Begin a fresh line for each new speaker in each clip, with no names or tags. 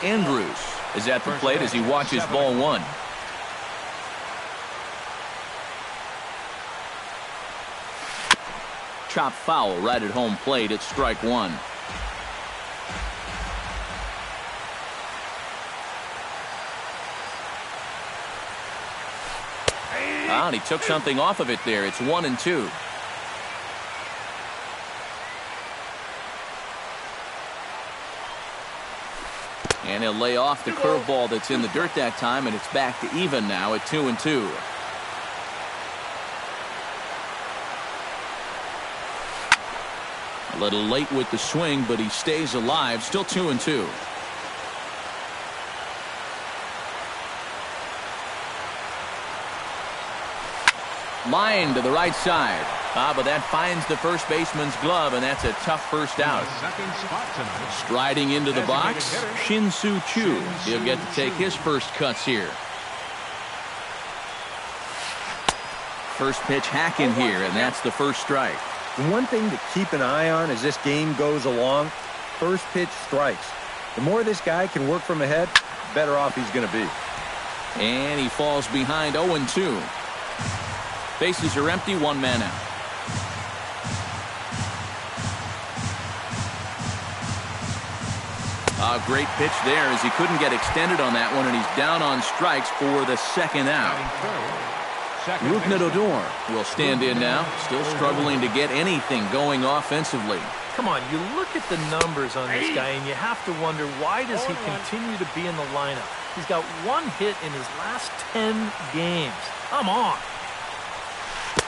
Andrews is at the plate as he watches ball one. Chop foul right at home plate. It's strike one. And he took something off of it there. It's 1-2. And he'll lay off the curveball that's in the dirt that time, and it's back to even now at 2-2. A little late with the swing, but he stays alive. Still 2-2. Line to the right side. But that finds the first baseman's glove, and that's a tough first out. Striding into the box, Shin-Soo Choo. He'll get to take his first cuts here. First pitch hacking here, and that's the first strike.
The one thing to keep an eye on as this game goes along, first pitch strikes. The more this guy can work from ahead, the better off he's going to be.
And he falls behind 0-2. Bases are empty, one man out. A great pitch there as he couldn't get extended on that one, and he's down on strikes for the second out. Rougned Odor will stand in now, still struggling to get anything going offensively.
Come on, you look at the numbers on this guy, and you have to wonder, why does he continue to be in the lineup? He's got one hit in his last 10 games. Come on.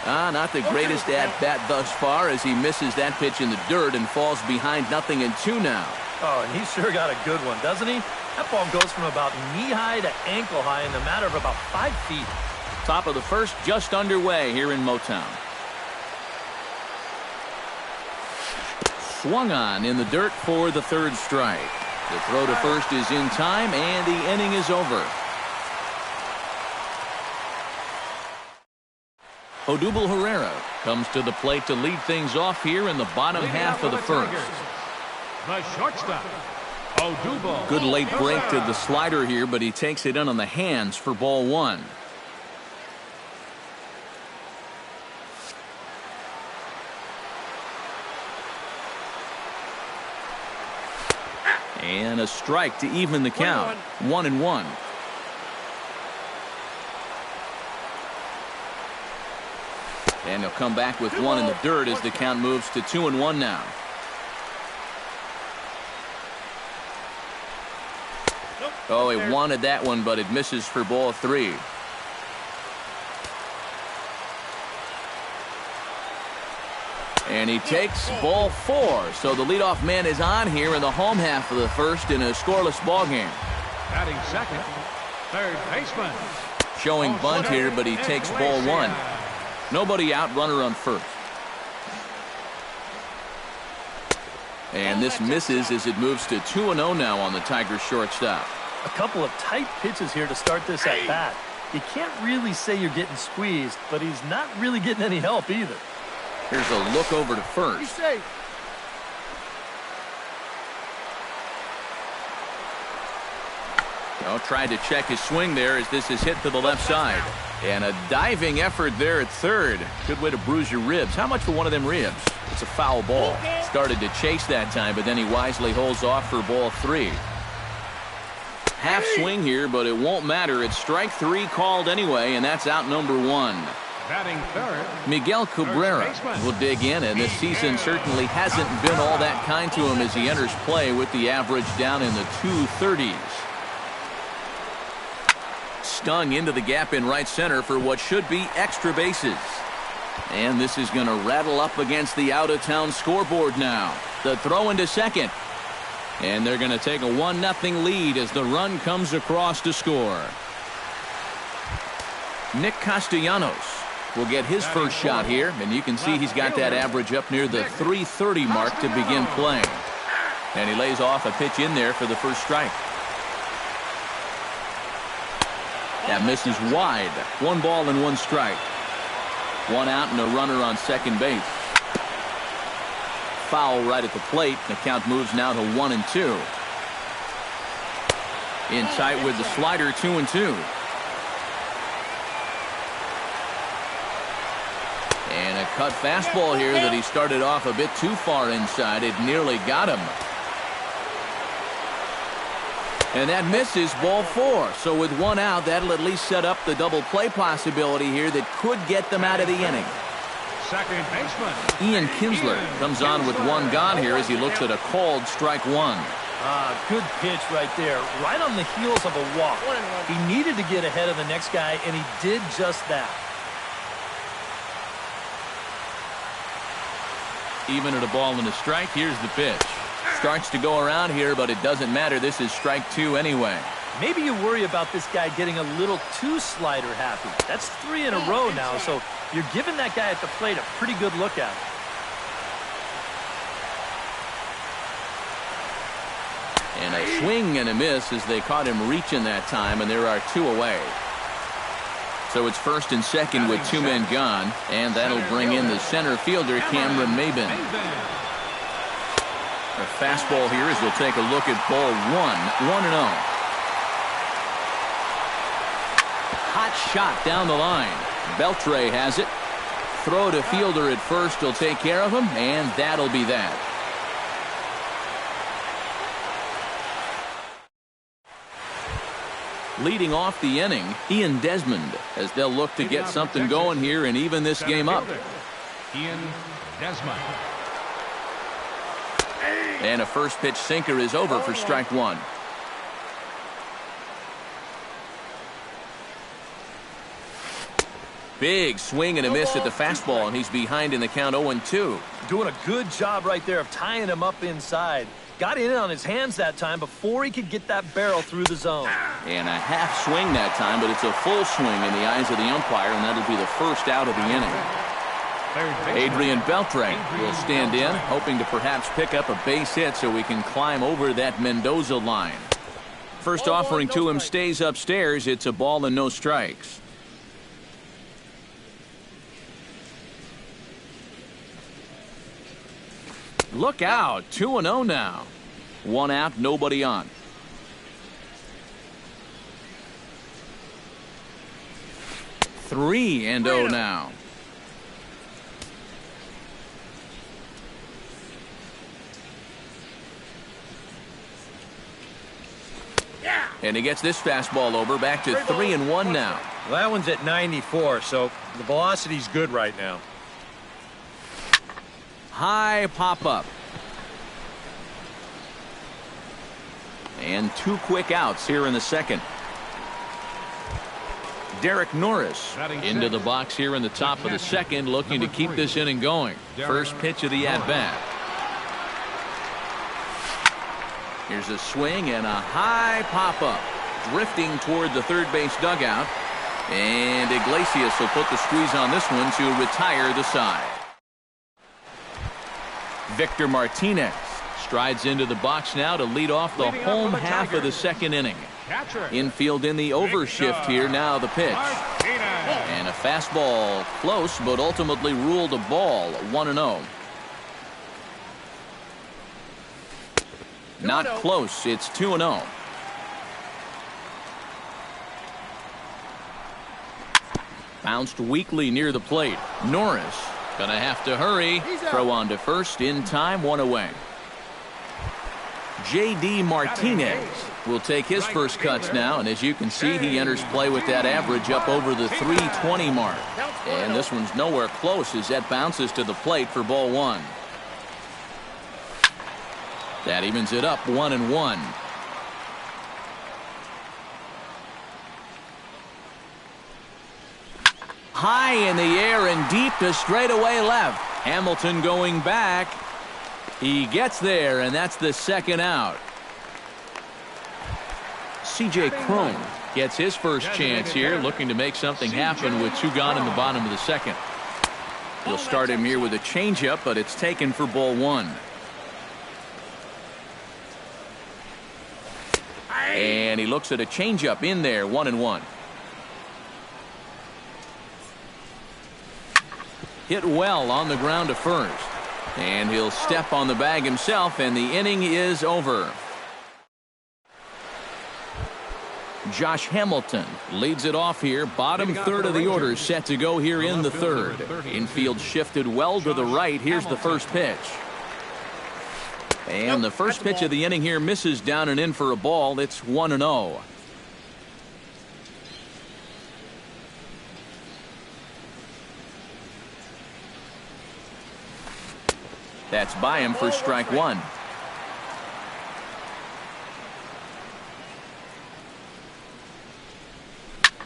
Not the greatest at-bat thus far as he misses that pitch in the dirt and falls behind 0-2 now.
Oh, and he's sure got a good one, doesn't he? That ball goes from about knee-high to ankle-high in the matter of about 5 feet.
Top of the first just underway here in Motown. Swung on in the dirt for the third strike. The throw to first is in time, and the inning is over. Odubel Herrera comes to the plate to lead things off here in the bottom half of the first.
The shortstop, Odubel.
Good late break to the slider here, but he takes it in on the hands for ball one. And a strike to even the count. 1-1. And he'll come back with one in the dirt as the count moves to 2-1 now. Oh, he wanted that one, but it misses for ball three. And he takes ball four. So the leadoff man is on here in the home half of the first in a scoreless ball game.
Batting second, third baseman.
Showing bunt here, but he takes ball one. Nobody out, runner on first. And this misses as it moves to 2-0 now on the Tigers shortstop.
A couple of tight pitches here to start this at bat. You can't really say you're getting squeezed, but he's not really getting any help either.
Here's a look over to first. Tried to check his swing there as this is hit to the left side. And a diving effort there at third. Good way to bruise your ribs. How much for one of them ribs? It's a foul ball. Started to chase that time, but then he wisely holds off for ball three. Half swing here, but it won't matter. It's strike three called anyway, and that's out number one.
Batting third,
Miguel Cabrera will dig in, and this season certainly hasn't been all that kind to him as he enters play with the average down in the 230s. Stung into the gap in right center for what should be extra bases. And this is going to rattle up against the out-of-town scoreboard now. The throw into second. And they're going to take a 1-0 lead as the run comes across to score. Nick Castellanos will get his first shot here, and you can see he's got that average up near the 330 mark to begin playing. And he lays off a pitch in there for the first strike. That misses wide. 1 ball and 1 strike. 1 out and a runner on second base. Foul right at the plate. The count moves now to 1-2. In tight with the slider, 2-2. And a cut fastball here that he started off a bit too far inside. It nearly got him. And that misses, ball 4. So with 1 out, that'll at least set up the double play possibility here that could get them out of the inning.
Second baseman.
Ian Kinsler comes on with 1 gone here as he looks at a called strike 1.
Good pitch right there, right on the heels of a walk. He needed to get ahead of the next guy, and he did just that.
Even at a ball and a strike, here's the pitch. Starts to go around here, but it doesn't matter. This is strike 2 anyway.
Maybe you worry about this guy getting a little too slider happy. That's 3 in a row now, so you're giving that guy at the plate a pretty good look at it.
And a swing and a miss as they caught him reaching that time, and there are 2 away. So it's first and second with 2 men gone, and that'll bring in the center fielder, Cameron Maben. A fastball here as we'll take a look at ball 1, 1-0. Hot shot down the line. Beltre has it. Throw to fielder at first will take care of him, and that'll be that. Leading off the inning, Ian Desmond, as they'll look to get something going here and even this game up.
Ian Desmond.
And a first pitch sinker is over for strike 1. Big swing and a miss at the fastball, and he's behind in the count 0-2.
Doing a good job right there of tying him up inside. Got in on his hands that time before he could get that barrel through the zone.
And a half swing that time, but it's a full swing in the eyes of the umpire, and that'll be the first out of the inning. Adrian Beltre will stand in, hoping to perhaps pick up a base hit so we can climb over that Mendoza line. First offering to him stays upstairs. It's a ball and no strikes. Look out, 2-0 now. 1 out, nobody on. Three and 0 now. And he gets this fastball over, back to 3-1 now.
Well, that one's at 94, so the velocity's good right now.
High pop-up. And 2 quick outs here in the second. Derek Norris into the box here in the top of the second, looking to keep this inning going. First pitch of the at-bat. Here's a swing and a high pop-up. Drifting toward the third base dugout. And Iglesias will put the squeeze on this one to retire the side. Victor Martinez strides into the box now to lead off the home half of the second inning. Infield in the overshift here. Now the pitch. And a fastball close, but ultimately ruled a ball. 1-0. Not close. It's 2-0. Bounced weakly near the plate. Norris gonna have to hurry. Throw on to first in time. 1 away. J.D. Martinez will take his first cuts now, and as you can see, he enters play with that average up over the 320 mark. And this one's nowhere close as that bounces to the plate for ball 1. That evens it up 1-1. High in the air and deep to straightaway left. Hamilton going back. He gets there, and that's the second out. C.J. Cron gets his first chance here, looking to make something happen with 2 gone in the bottom of the second. He'll start him here with a changeup, but it's taken for ball 1. And he looks at a changeup in there. 1-1. Hit well on the ground to first. And he'll step on the bag himself, and the inning is over. Josh Hamilton leads it off here. Bottom third of the order set to go here in the third. Infield shifted well to the right. Here's the first pitch. And the first pitch of the inning here misses down and in for a ball. It's 1-0. That's by him for strike one.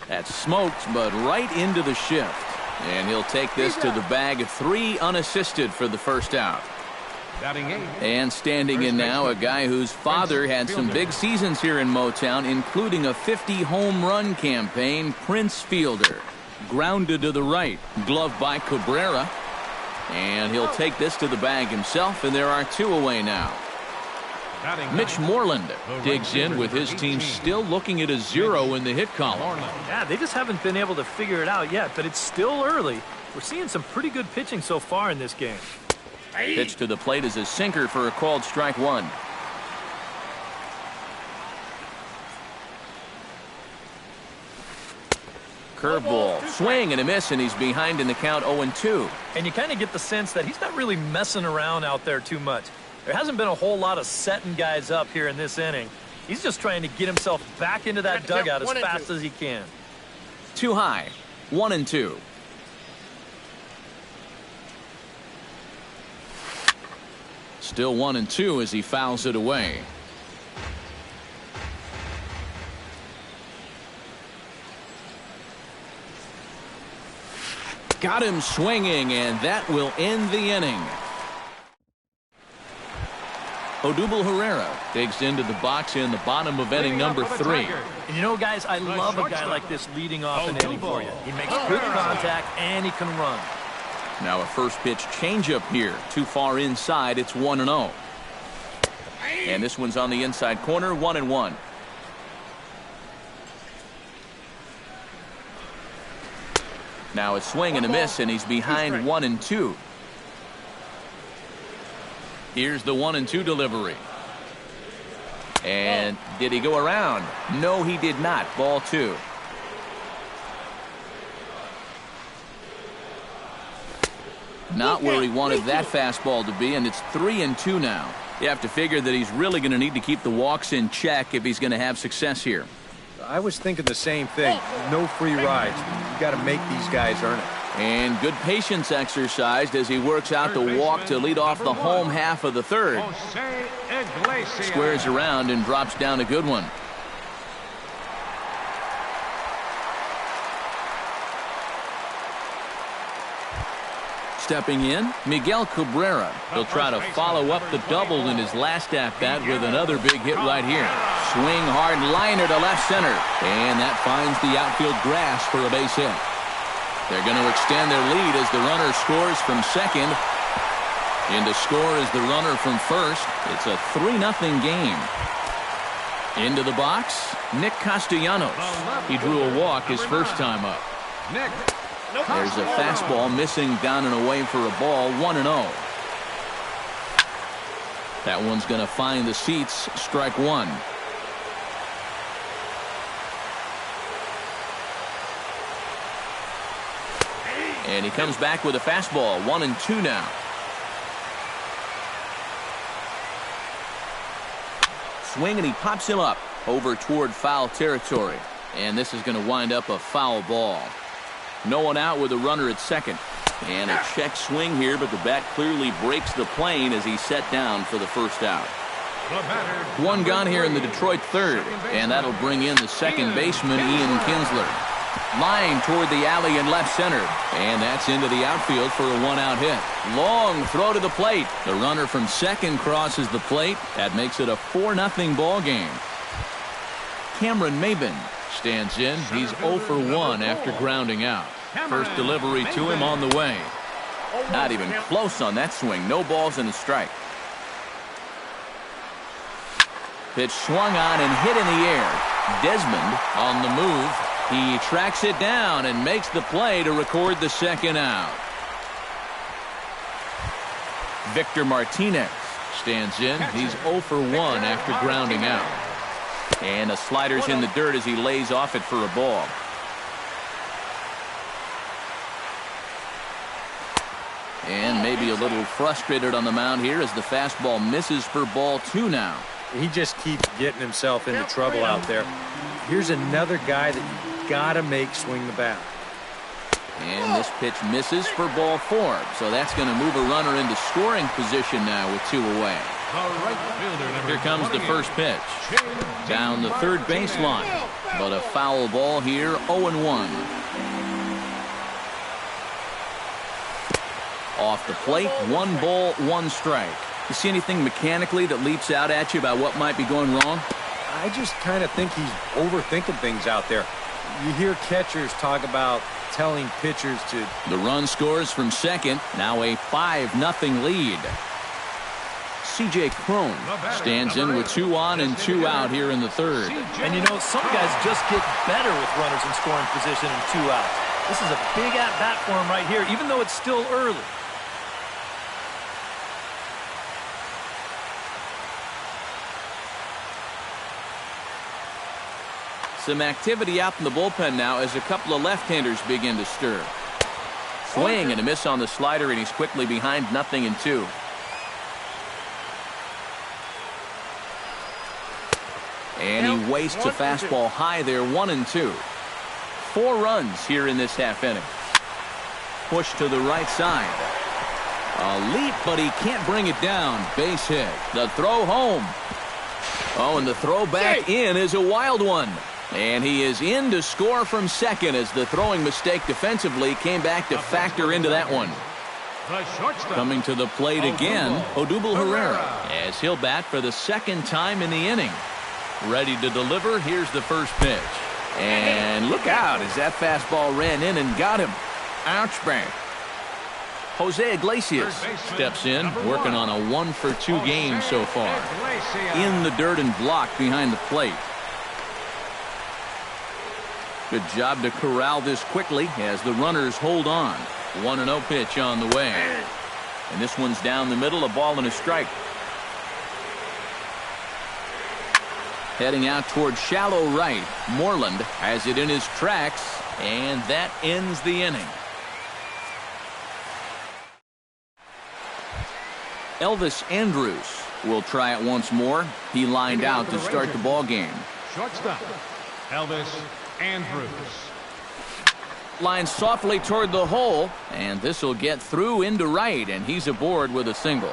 That's smoked, but right into the shift. And he'll take this to the bag. 3 unassisted for the first out. And standing in now, a guy whose father had some big seasons here in Motown, including a 50-home run campaign, Prince Fielder. Grounded to the right. Glove by Cabrera. And he'll take this to the bag himself, and there are 2 away now. Mitch Moreland digs in with his team still looking at a 0 in the hit column.
Yeah, they just haven't been able to figure it out yet, but it's still early. We're seeing some pretty good pitching so far in this game.
Pitch to the plate is a sinker for a called strike one. Curveball, swing and a miss, and he's behind in the count 0-2.
And you kind of get the sense that he's not really messing around out there too much. There hasn't been a whole lot of setting guys up here in this inning. He's just trying to get himself back into that dugout as fast as he can.
Too high, 1-2. Still 1-2 as he fouls it away. Got him swinging, and that will end the inning. Odubel Herrera digs into the box in the bottom of inning number 3.
And you know, guys, I love a guy like this leading off an inning for you. He makes good contact, and he can run.
Now a first pitch changeup here. Too far inside. It's 1-0. And this one's on the inside corner, 1-1. Now a swing and a miss, and he's behind 1-2. Here's the 1-2 delivery. And did he go around? No, he did not. Ball 2. Not where he wanted that fastball to be, and it's 3-2 now. You have to figure that he's really going to need to keep the walks in check if he's going to have success here.
I was thinking the same thing. No free rides. You got to make these guys earn it.
And good patience exercised as he works out the walk to lead off the home half of the third. Squares around and drops down a good one. Stepping in, Miguel Cabrera. He'll try to follow up the double in his last at-bat with another big hit right here. Swing hard liner to left center. And that finds the outfield grass for a base hit. They're going to extend their lead as the runner scores from second. In to score is the runner from first. It's a 3-0 game. Into the box, Nick Castellanos. He drew a walk his first time up. There's a fastball missing down and away for a ball, 1-0. That one's going to find the seats, strike one. And he comes back with a fastball, 1-2 now. Swing, and he pops him up over toward foul territory. And this is going to wind up a foul ball. No one out with a runner at second. And a check swing here, but the bat clearly breaks the plane as he's set down for the first out. One gone here in the Detroit third, and that'll bring in the second baseman, Ian Kinsler. Line toward the alley in left center, and that's into the outfield for a one-out hit. Long throw to the plate. The runner from second crosses the plate. That makes it a 4-0 ball game. Cameron Maben stands in. He's 0 for 1 after grounding out. First delivery to him on the way. Not even close on that swing. No balls and a strike. Pitch swung on and hit in the air. Desmond on the move. He tracks it down and makes the play to record the second out. Victor Martinez stands in. He's 0 for 1 after grounding out. And the slider's in the dirt as he lays off it for a ball. And maybe a little frustrated on the mound here as the fastball misses for ball 2 now.
He just keeps getting himself into trouble out there. Here's another guy that you got to make swing the bat.
And this pitch misses for ball 4. So that's going to move a runner into scoring position now with 2 away. Here comes the first pitch. Down the third baseline. But a foul ball here, 0-1. Off the plate, 1 ball, 1 strike. You see anything mechanically that leaps out at you about what might be going wrong?
I just kind of think he's overthinking things out there. You hear catchers talk about telling pitchers to...
The run scores from second. Now a 5-0 lead. C.J. Cron stands in with 2 on and 2 out here in the third.
And you know, some guys just get better with runners in scoring position and 2 outs. This is a big at-bat for him right here, even though it's still early.
Some activity out in the bullpen now as a couple of left-handers begin to stir. Swing and a miss on the slider, and he's quickly behind 0-2. And he wastes a fastball high there, 1-2. 4 runs here in this half inning. Push to the right side. A leap, but he can't bring it down. Base hit. The throw home. Oh, and the throw back in is a wild one. And he is in to score from second as the throwing mistake defensively came back to factor into that one. Coming to the plate again, Odubel Herrera, as he'll bat for the 2nd time in the inning. Ready to deliver. Here's the first pitch. And look out as that fastball ran in and got him. Ouch bang. Jose Iglesias steps in, working on a 1-for-2 game so far. In the dirt and blocked behind the plate. Good job to corral this quickly as the runners hold on. 1-0 pitch on the way. And this one's down the middle, a ball and a strike. Heading out toward shallow right. Moreland has it in his tracks, and that ends the inning. Elvis Andrus will try it once more. He lined out to start the ball game.
Shortstop, Elvis Andrus.
Lines softly toward the hole, and this will get through into right, and he's aboard with a single.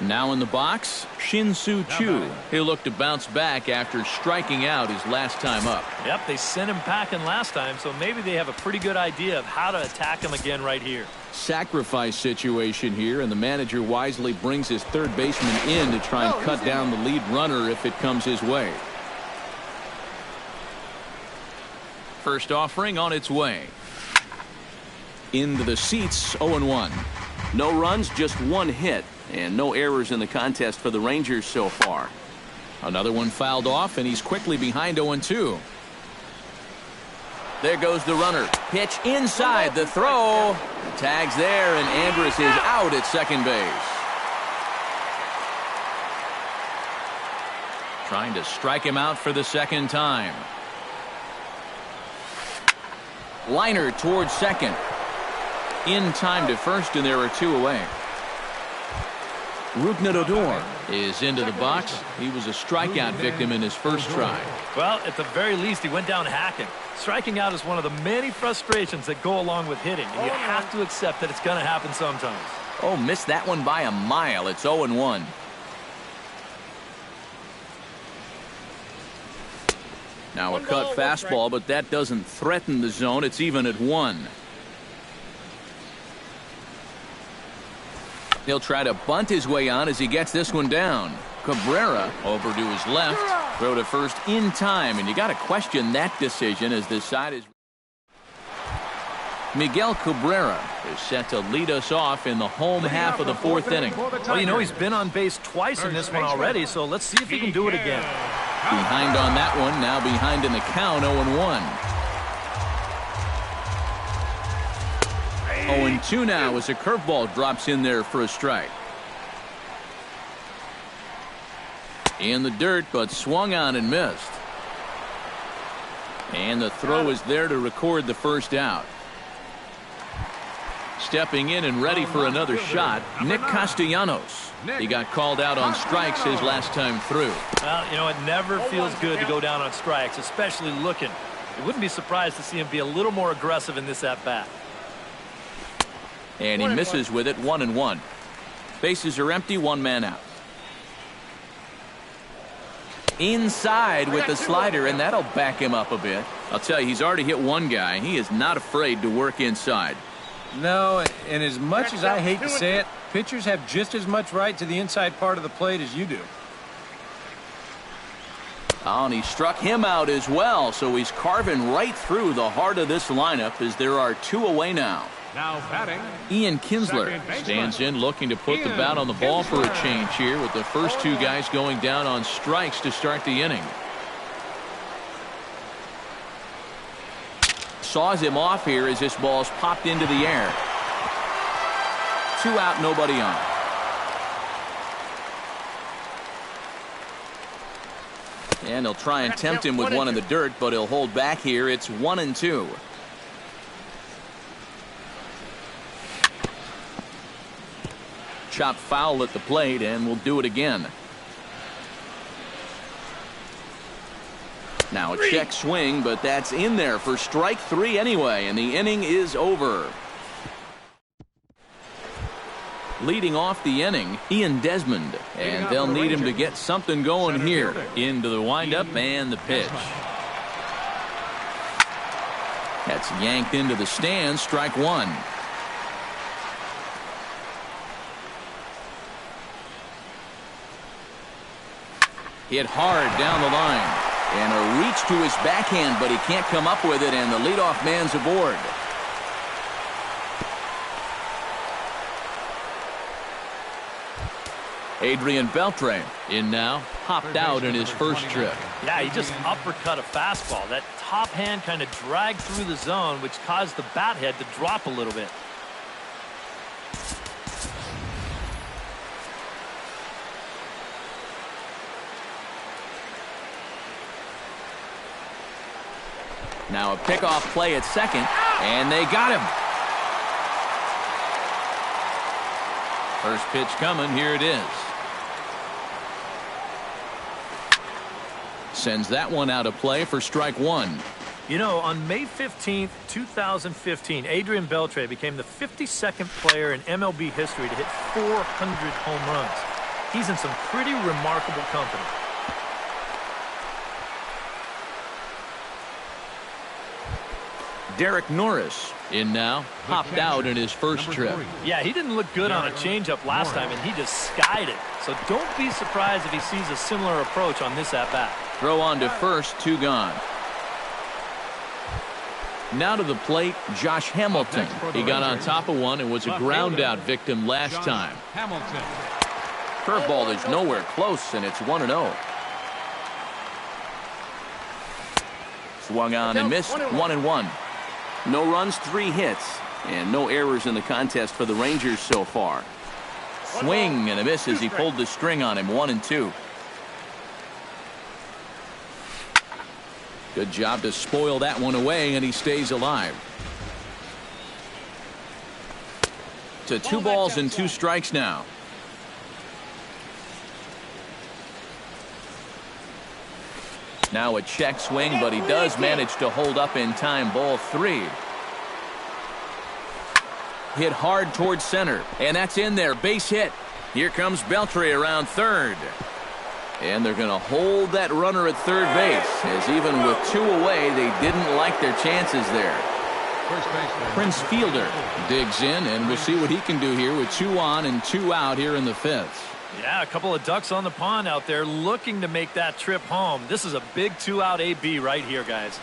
Now in the box, Shin-Soo Choo. He'll look to bounce back after striking out his last time up.
Yep, they sent him packing last time, so maybe they have a pretty good idea of how to attack him again right here.
Sacrifice situation here, and the manager wisely brings his third baseman in to try and cut down the lead runner if it comes his way. First offering on its way. Into the seats, 0-1. No runs, just 1 hit, and no errors in the contest for the Rangers so far. Another one fouled off, and he's quickly behind 0-2. There goes the runner. Pitch inside, the throw. The tag's there, and Andrus is out at second base. Trying to strike him out for the 2nd time. Liner towards second. In time to first, and there are 2 away. Rougned Odor is into the box. He was a strikeout victim in his first try.
Well, at the very least, he went down hacking. Striking out is one of the many frustrations that go along with hitting, and you have to accept that it's going to happen sometimes.
Oh, missed that one by a mile. It's 0-1. Now a cut fastball, but that doesn't threaten the zone. It's even at 1. He'll try to bunt his way on as he gets this one down. Cabrera over to his left. Throw to first in time, and you got to question that decision as this side is. Miguel Cabrera is set to lead us off in the home half of the 4th inning.
Well, you know, he's been on base twice in this one already, so let's see if he can do it again.
Behind on that one, now behind in the count, 0-1. 0-2 now as a curveball drops in there for a strike. In the dirt, but swung on and missed. And the throw is there to record the first out. Stepping in and ready for another shot, Nick Castellanos. He got called out on strikes his last time through.
Well, you know, it never feels good to go down on strikes, especially looking. You wouldn't be surprised to see him be a little more aggressive in this at-bat.
And he misses with it, 1-1. Bases are empty, one man out. Inside with the slider, and that'll back him up a bit. I'll tell you, he's already hit one guy. He is not afraid to work inside.
No, and as much as I hate to say it, pitchers have just as much right to the inside part of the plate as you do.
Oh, and he struck him out as well, so he's carving right through the heart of this lineup as there are two away now.
Now batting,
Ian Kinsler stands in looking to put the bat on the ball for a change here with the first two guys going down on strikes to start the inning. Saws him off here as this ball's popped into the air. 2 out, nobody on. And they'll try and tempt him with one in the dirt, but he'll hold back here. It's 1-2. Chop foul at the plate, and we'll do it again. Now a check swing, but that's in there for strike 3 anyway, and the inning is over. Leading off the inning, Ian Desmond, and they'll need him to get something going here. Into the windup and the pitch. That's yanked into the stands, strike 1. Hit hard down the line. And a reach to his backhand, but he can't come up with it, and the leadoff man's aboard. Adrian Beltre in now, popped out in his first trip.
Yeah, he just uppercut a fastball. That top hand kind of dragged through the zone, which caused the bat head to drop a little bit.
Now a pickoff play at second, and they got him. First pitch coming, here it is. Sends that one out of play for strike 1.
You know, on May 15th, 2015, Adrian Beltre became the 52nd player in MLB history to hit 400 home runs. He's in some pretty remarkable company.
Derek Norris in now, popped out in his first trip.
Yeah, he didn't look good on a changeup last time, and he just skied it. So don't be surprised if he sees a similar approach on this at-bat.
Throw on to first, 2 gone. Now to the plate, Josh Hamilton. He got on top of one and was a ground-out victim last time. Curveball is nowhere close, and it's 1-0. Swung on and missed, 1-1. No runs, 3 hits, and no errors in the contest for the Rangers so far. Swing and a miss as he pulled the string on him, 1-2. Good job to spoil that one away, and he stays alive. To 2 balls and 2 strikes now. Now a check swing, but he does manage to hold up in time, ball 3. Hit hard towards center, and that's in there, base hit. Here comes Beltre around third. And they're going to hold that runner at third base, as even with 2 away, they didn't like their chances there. Prince Fielder digs in, and we'll see what he can do here with 2 on and 2 out here in the 5th.
Yeah, a couple of ducks on the pond out there looking to make that trip home. This is a big 2-out AB right here, guys.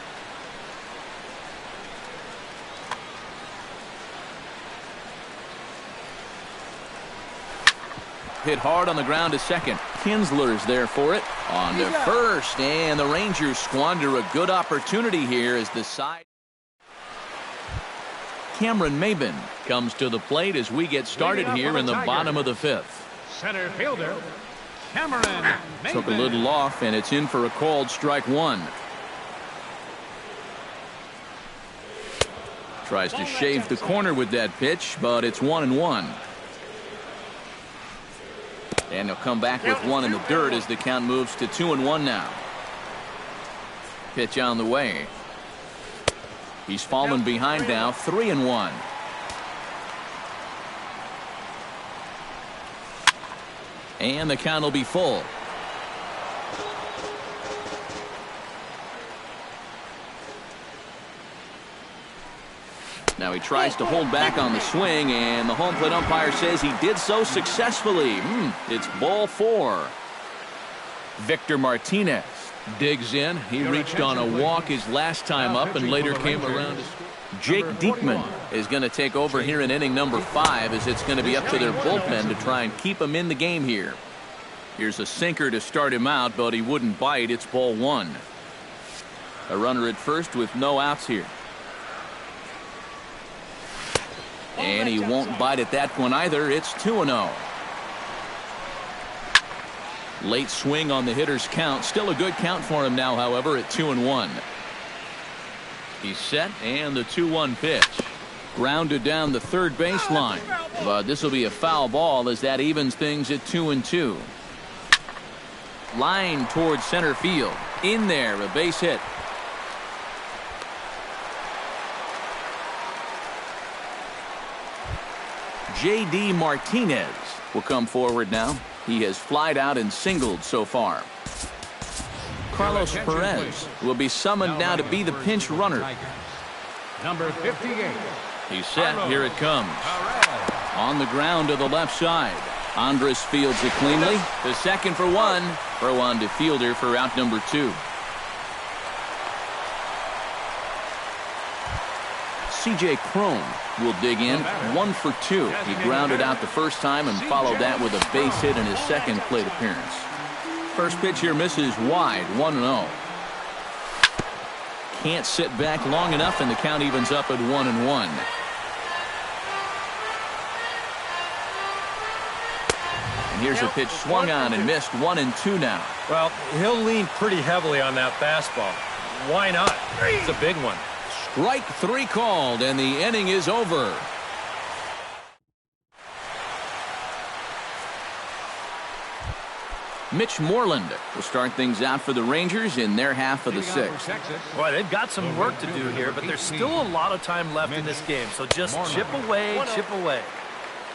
Hit hard on the ground to second. Kinsler's there for it. On to first, and the Rangers squander a good opportunity here as the side. Cameron Maben comes to the plate as we get started here in the bottom of the 5th.
Center fielder, Cameron
Took a
Maven.
little off, and it's in for a called strike one. Tries to shave the corner with that pitch, but it's 1-1. And he'll come back with one in the dirt as the count moves to 2-1 now. Pitch on the way. He's fallen behind now, 3-1. And the count will be full. Now he tries to hold back on the swing, and the home plate umpire says he did so successfully. It's ball 4. Victor Martinez digs in. He reached on a walk his last time up and later came around to score. Jake Diekman is going to take over here in inning number 5, as it's going to be up to their bullpen to try and keep him in the game here. Here's a sinker to start him out, but he wouldn't bite. It's ball 1. A runner at first with no outs here. And he won't bite at that one either. It's 2-0. Late swing on the hitter's count. Still a good count for him now, however, at 2-1. He's set, and the 2-1 pitch. Grounded down the third baseline. But this will be a foul ball as that evens things at 2-2. Line towards center field. In there, a base hit. J.D. Martinez will come forward now. He has flied out and singled so far. Carlos Perez will be summoned now to be the pinch runner.
Number 58.
He's set. Here it comes. On the ground to the left side. Andres fields it cleanly. The second for one. Throw on to fielder for out number 2. C.J. Cron will dig in. 1 for 2. He grounded out the first time and followed that with a base hit in his second plate appearance. First pitch here misses wide. 1-0. Can't sit back long enough, and the count evens up at 1-1. And here's a pitch swung on and missed. 1-2 now.
Well, he'll lean pretty heavily on that fastball. Why not? It's a big one.
Strike 3 called, and the inning is over. Mitch Moreland will start things out for the Rangers in their half of the 6th.
Boy, they've got some work to do here, but there's still a lot of time left in this game, so just chip away, chip away.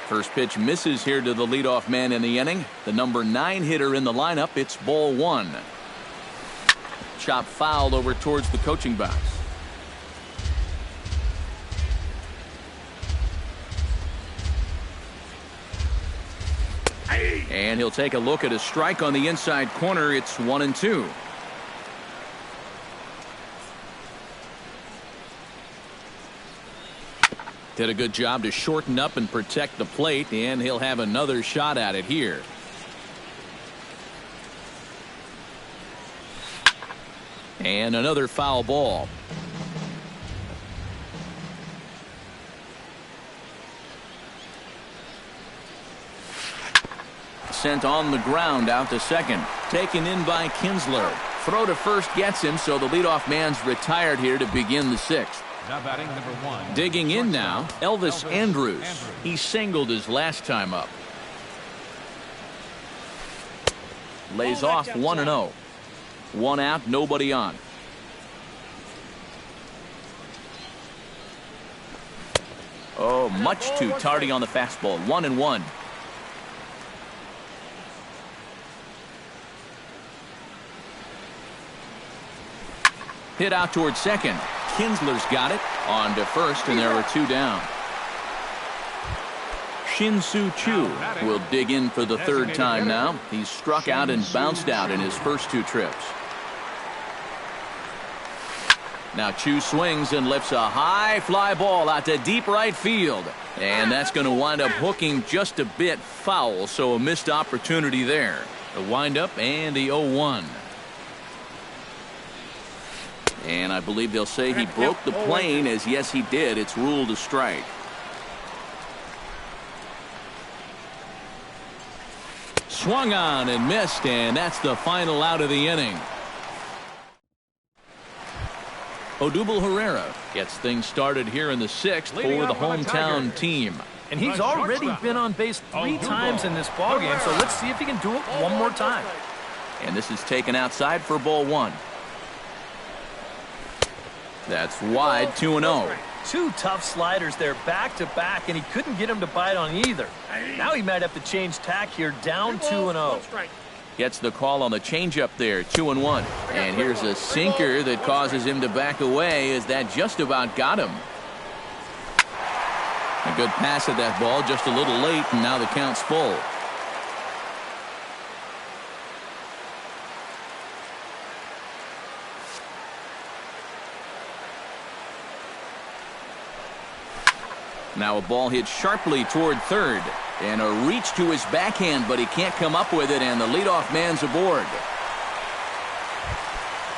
First pitch misses here to the leadoff man in the inning. The number 9 hitter in the lineup. It's ball 1. Chop foul over towards the coaching box. And he'll take a look at a strike on the inside corner. It's 1-2. Did a good job to shorten up and protect the plate, and he'll have another shot at it here. And another foul ball. Sent on the ground out to second. Taken in by Kinsler. Throw to first gets him, so the leadoff man's retired here to begin the 6th.
Now batting number 1.
Digging in now, Elvis Andrus. He singled his last time up. Lays off 1-0. 1 out, nobody on. Oh, much too tardy on the fastball. 1-1. Hit out towards second. Kinsler's got it. On to first, and there are 2 down. Shin-Soo Choo will dig in for the 3rd time now. He's struck out and bounced out in his first 2 trips. Now Choo swings and lifts a high fly ball out to deep right field. And that's going to wind up hooking just a bit foul, so a missed opportunity there. The windup and the 0-1. And I believe they'll say he broke the plane, as yes he did. It's ruled a strike. swung on and missed, and that's the final out of the inning. Odubel Herrera gets things started here in the 6th for the hometown team.
And he's already been on base 3 times in this ballgame, so let's see if he can do it one more time.
And this is taken outside for ball 1. That's wide, 2-0.
2 tough sliders there back-to-back, and he couldn't get him to bite on either. Now he might have to change tack here, down 2-0.
Gets the call on the changeup there, 2-1. And here's a sinker that causes him to back away as that just about got him. A good pass at that ball, just a little late, and now the count's full. Now a ball hit sharply toward third. And a reach to his backhand, but he can't come up with it, and the leadoff man's aboard.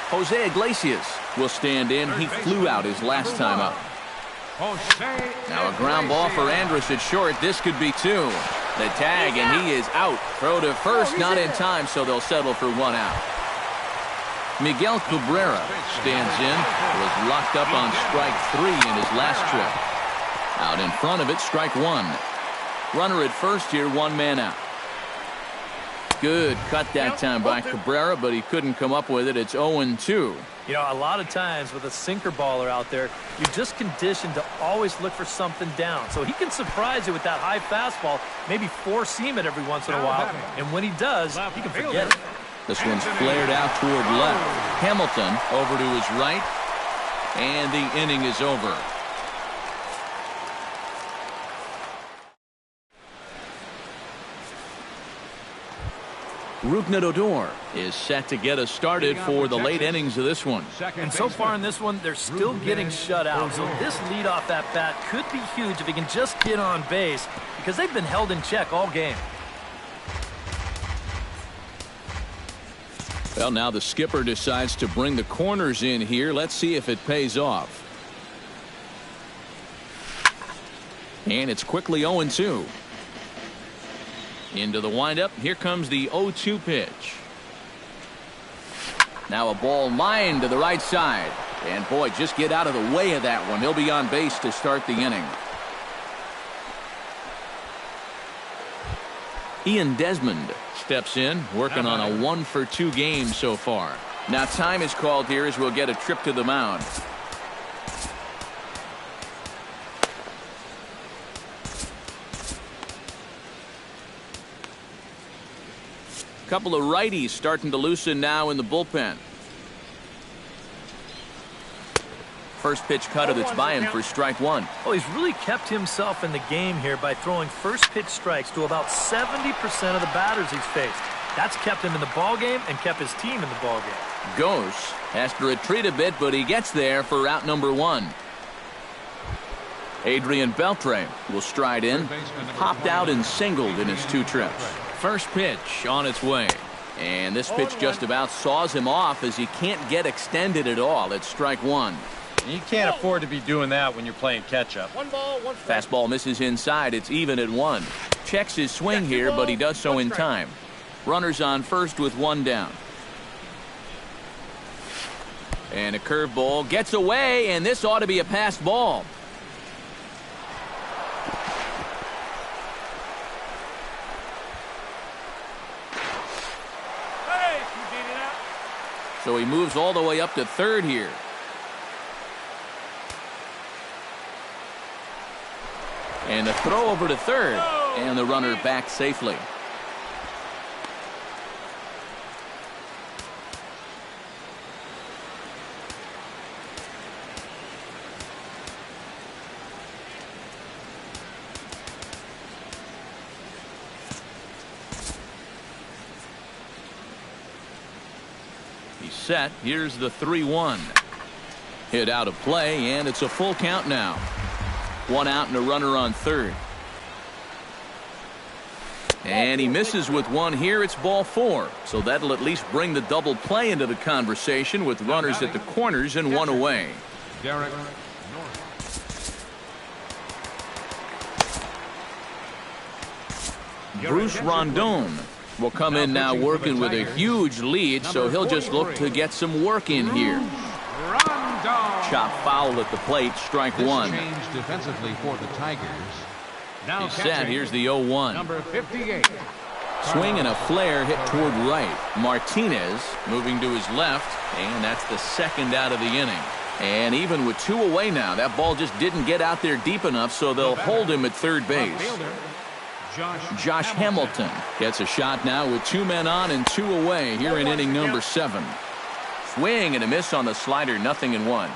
Jose Iglesias will stand in. He flew out his last time up. Now a ground ball for Andrus at short. This could be 2. The tag, and he is out. Throw to first, not in time, so they'll settle for 1 out. Miguel Cabrera stands in. Was locked up on strike 3 in his last trip. Out in front of it, strike 1. Runner at first here, 1 man out. Good cut that time by Cabrera, but he couldn't come up with it. It's 0-2.
You know, a lot of times with a sinker baller out there, you're just conditioned to always look for something down. So he can surprise you with that high fastball, maybe 4-seam it every once in a while. And when he does, he can forget it.
This one's flared out toward left. Hamilton over to his right, and the inning is over. Rougned Odor is set to get us started for the late innings of this one.
And so far in this one, they're still getting shut out. So this leadoff at bat could be huge if he can just get on base, because they've been held in check all game.
Well, now the skipper decides to bring the corners in here. Let's see if it pays off. And it's quickly 0-2. Into the windup. Here comes the 0-2 pitch. Now a ball lined to the right side. And boy, just get out of the way of that one. He'll be on base to start the inning. Ian Desmond steps in, working on a 1-for-2 game so far. Now time is called here as we'll get a trip to the mound. Couple of righties starting to loosen now in the bullpen. First pitch cutter that's by him for strike 1.
Well, he's really kept himself in the game here by throwing first pitch strikes to about 70% of the batters he's faced. That's kept him in the ball game and kept his team in the ball game.
Goes has to retreat a bit, but he gets there for out number 1. Adrian Beltre will stride in. Popped out and singled in his 2 trips. First pitch on its way. And this pitch just about saws him off as he can't get extended at all. It's strike 1.
You can't afford to be doing that when you're playing catch-up.
Fastball misses inside. It's even at 1. Checks his swing here, but he does so in time. Runners on first with 1 down. And a curveball gets away, and this ought to be a passed ball. So he moves all the way up to third here. And a throw over to third. And the runner back safely. He's set. Here's the 3-1. Hit out of play, and it's a full count now. 1 out and a runner on third. And he misses with 1 here. It's ball 4. So that'll at least bring the double play into the conversation with runners at the corners and 1 away. Bruce Rondon will come in now working with a huge lead, so he'll just look to get some work in here. Chop foul at the plate, strike one.
Change defensively for the Tigers. Now
He's set. Here's the 0-1.
Number 58.
Swing and a flare hit toward right. Martinez moving to his left, and that's the second out of the inning. And even with 2 away now, that ball just didn't get out there deep enough, so they'll hold him at third base. Josh Hamilton gets a shot now with 2 men on and 2 away here in inning number 7. Swing and a miss on the slider, 0-1.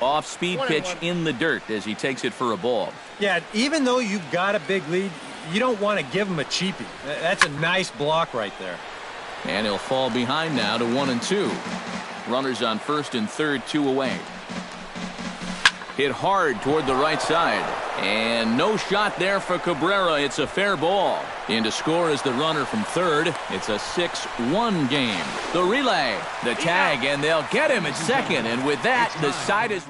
Off-speed pitch in the dirt as he takes it for a ball.
Yeah, even though you've got a big lead, you don't want to give him a cheapie. That's a nice block right there.
And he'll fall behind now to 1-2. Runners on first and third, 2 away. Hit hard toward the right side. And no shot there for Cabrera. It's a fair ball. In to score is the runner from third. It's a 6-1 game. The relay, the tag, and they'll get him at second. And with that, the side is...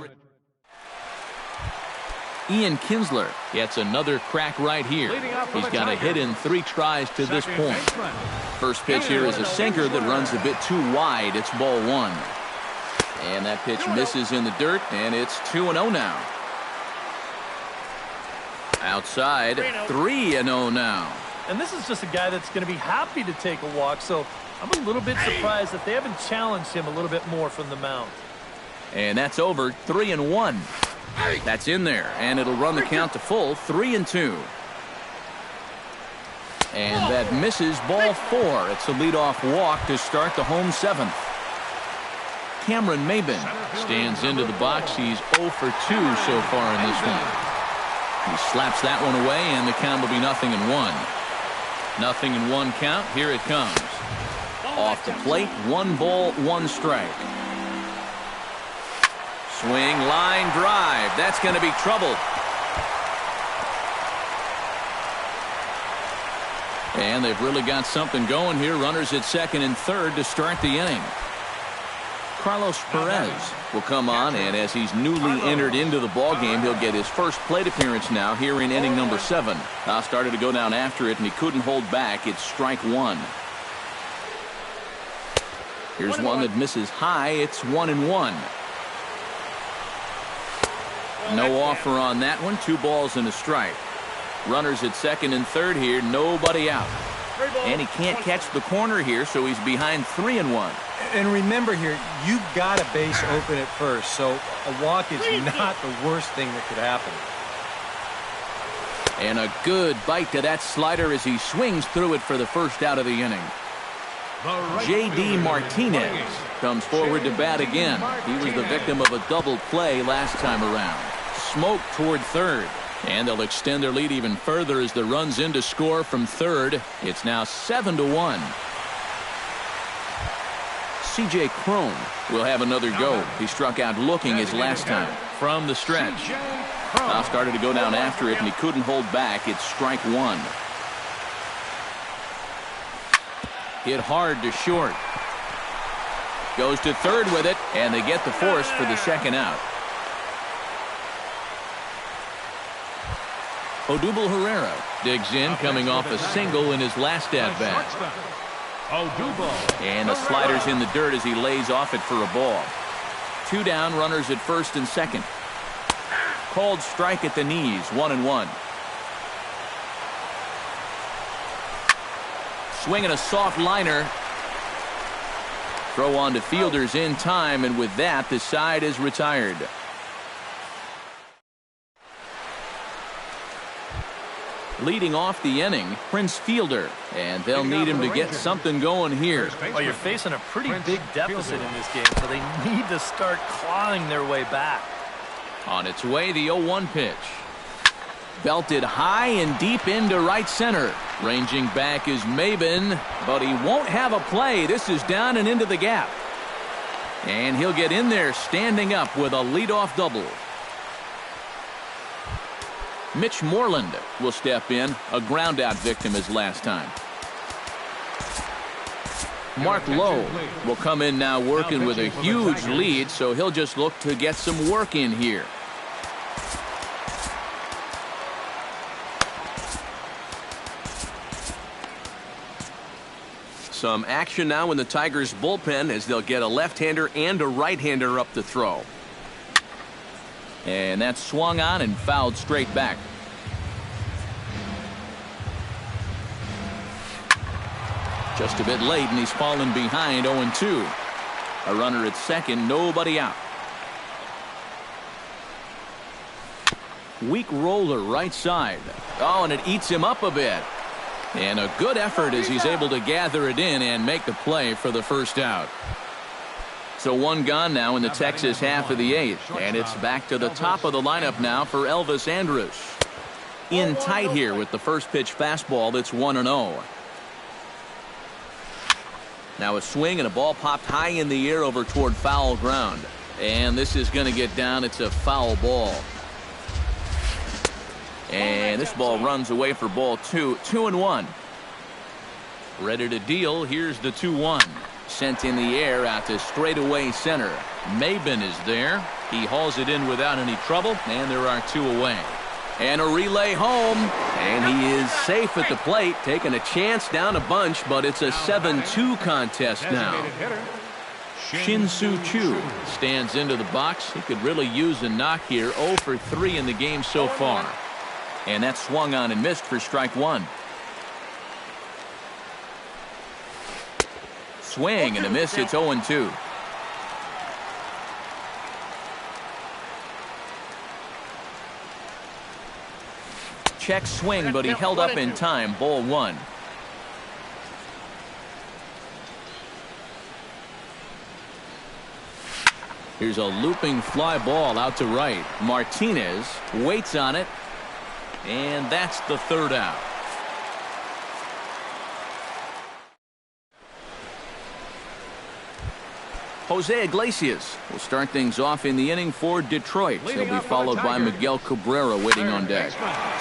Ian Kinsler gets another crack right here. He's got a hit in 3 tries to this point. First pitch here is a sinker that runs a bit too wide. It's ball 1. And that pitch misses in the dirt, and it's 2-0 now. Outside, 3-0 now.
And this is just a guy that's going to be happy to take a walk, so I'm a little bit surprised that they haven't challenged him a little bit more from the mound.
And that's over, 3-1. That's in there, and it'll run the count to full, 3-2. And that misses ball 4. It's a leadoff walk to start the home 7th. Cameron Maben stands into the box. He's 0 for 2 so far in this one. He slaps that one away, and the count will be 0-1. 0-1 count. Here it comes. Off the plate, 1 ball, 1 strike. Swing, line drive. That's going to be trouble. And they've really got something going here. Runners at second and third to start the inning. Carlos Perez will come on, and as he's newly entered into the ballgame, he'll get his first plate appearance now here in inning number 7. Now started to go down after it, and he couldn't hold back. It's strike 1. Here's one that misses high. It's 1-1. No offer on that one. 2 balls and a strike. Runners at second and third here. Nobody out. And he can't catch the corner here, so he's behind 3-1.
And remember here, you've got a base open at first, so a walk is not the worst thing that could happen.
And a good bite to that slider as he swings through it for the first out of the inning. J.D. Martinez comes forward to bat again. He was the victim of a double play last time around. Smoke toward third. And they'll extend their lead even further as the runs in to score from third. It's now 7-1. C.J. Cron will have another go. He struck out looking his last time from the stretch. Now started to go down after it, and he couldn't hold back. It's strike 1. Hit hard to short. Goes to third with it, and they get the force for the second out. Odubel Herrera digs in, coming off a single in his last at-bat. And the slider's in the dirt as he lays off it for a ball. 2 down, runners at first and second. Called strike at the knees, 1-1. Swinging a soft liner. Throw on to fielders in time, and with that, the side is retired. Leading off the inning, Prince Fielder, and they'll need him to get something going here.
Well, you're facing a pretty big deficit in this game, so they need to start clawing their way back.
On its way, the 0-1 pitch. Belted high and deep into right center. Ranging back is Maben, but he won't have a play. This is down and into the gap. And he'll get in there standing up with a leadoff double. Mitch Moreland will step in, a ground-out victim as last time. Mark Lowe will come in now working with a huge lead, so he'll just look to get some work in here. Some action now in the Tigers bullpen as they'll get a left-hander and a right-hander up to throw. And that's swung on and fouled straight back. Just a bit late, and he's fallen behind 0-2. A runner at second, nobody out. Weak roller right side. Oh, and it eats him up a bit. And a good effort as he's able to gather it in and make the play for the first out. So one gone now in the Texas half of the eighth. And it's back to the top of the lineup now for Elvis Andrus. In tight here with the first pitch fastball that's 1-0. Now a swing and a ball popped high in the air over toward foul ground. And this is going to get down. It's a foul ball. And this ball runs away for ball 2. 2-1. Ready to deal. Here's the 2-1. Sent in the air out to straightaway center. Maben is there. He hauls it in without any trouble. And there are 2 away. And a relay home. And he is safe at the plate. Taking a chance down a bunch. But it's a 7-2 contest now. Shin-Soo Choo stands into the box. He could really use a knock here. 0 for 3 in the game so far. And that swung on and missed for strike 1. Swing and a miss. It's 0-2. Check swing, but he held up in time. Ball 1. Here's a looping fly ball out to right. Martinez waits on it. And that's the third out. Jose Iglesias will start things off in the inning for Detroit. He'll be followed by Miguel Cabrera waiting on deck.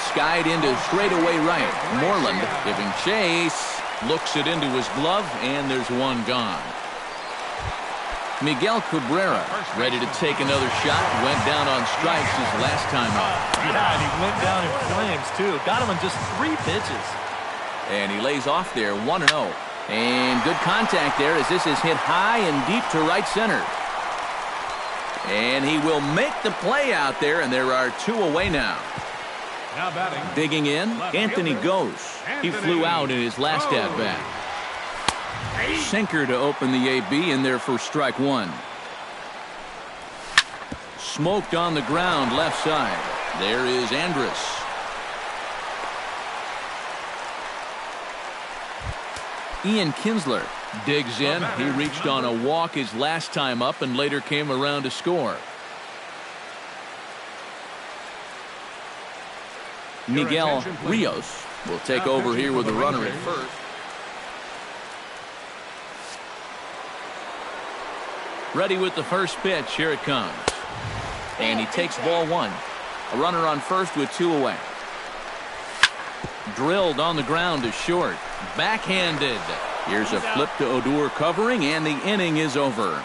Skied into straightaway right. Moreland giving chase. Looks it into his glove, and there's one gone. Miguel Cabrera ready to take another shot. Went down on strikes his last time up.
Yeah, and he went down in flames, too. Got him on just 3 pitches.
And he lays off there, 1-0. And good contact there as this is hit high and deep to right center. And he will make the play out there, and there are 2 away now.
Now batting.
Digging in, Anthony Goes. He flew out in his last at-bat. Sinker to open the AB in there for strike 1. Smoked on the ground left side. There is Andrus. Ian Kinsler digs in. He reached on a walk his last time up and later came around to score. Miguel Rios will take over here with a runner at first. Ready with the first pitch. Here it comes. And he takes ball 1. A runner on first with 2 away. Drilled on the ground to short. Backhanded. Here's a flip to Odor covering, and the inning is over.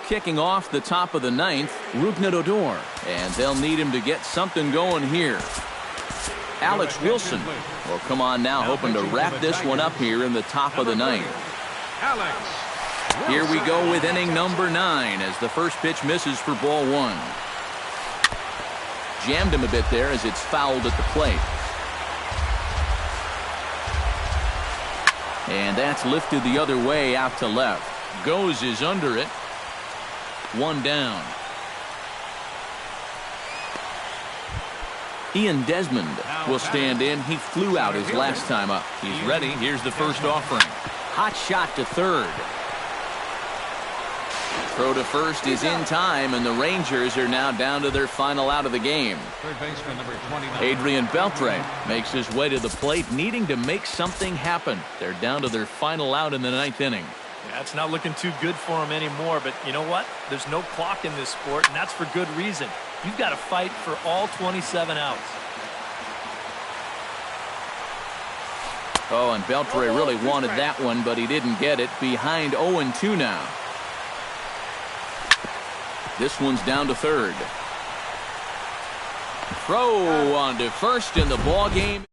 Kicking off the top of the 9th, Rougned Odor. And they'll need him to get something going here. Alex Wilson will come on now, hoping to wrap this one up here in the top of the 9th. Here we go with inning number 9 as the first pitch misses for ball 1. Jammed him a bit there as it's fouled at the plate. And that's lifted the other way out to left. Goes is under it. 1 down. Ian Desmond will stand in. He flew out his last time up. He's ready. Here's the first offering. Hot shot to third. Throw to first is in time, and the Rangers are now down to their final out of the game.
Third baseman number 29.
Adrian Beltre makes his way to the plate, needing to make something happen. They're down to their final out in the 9th inning.
Yeah, it's not looking too good for him anymore, but you know what? There's no clock in this sport, and that's for good reason. You've got to fight for all 27 outs.
Oh, and Beltre really wanted that one, but he didn't get it. Behind 0-2 now. This one's down to third. Throw on to first, in the ball game.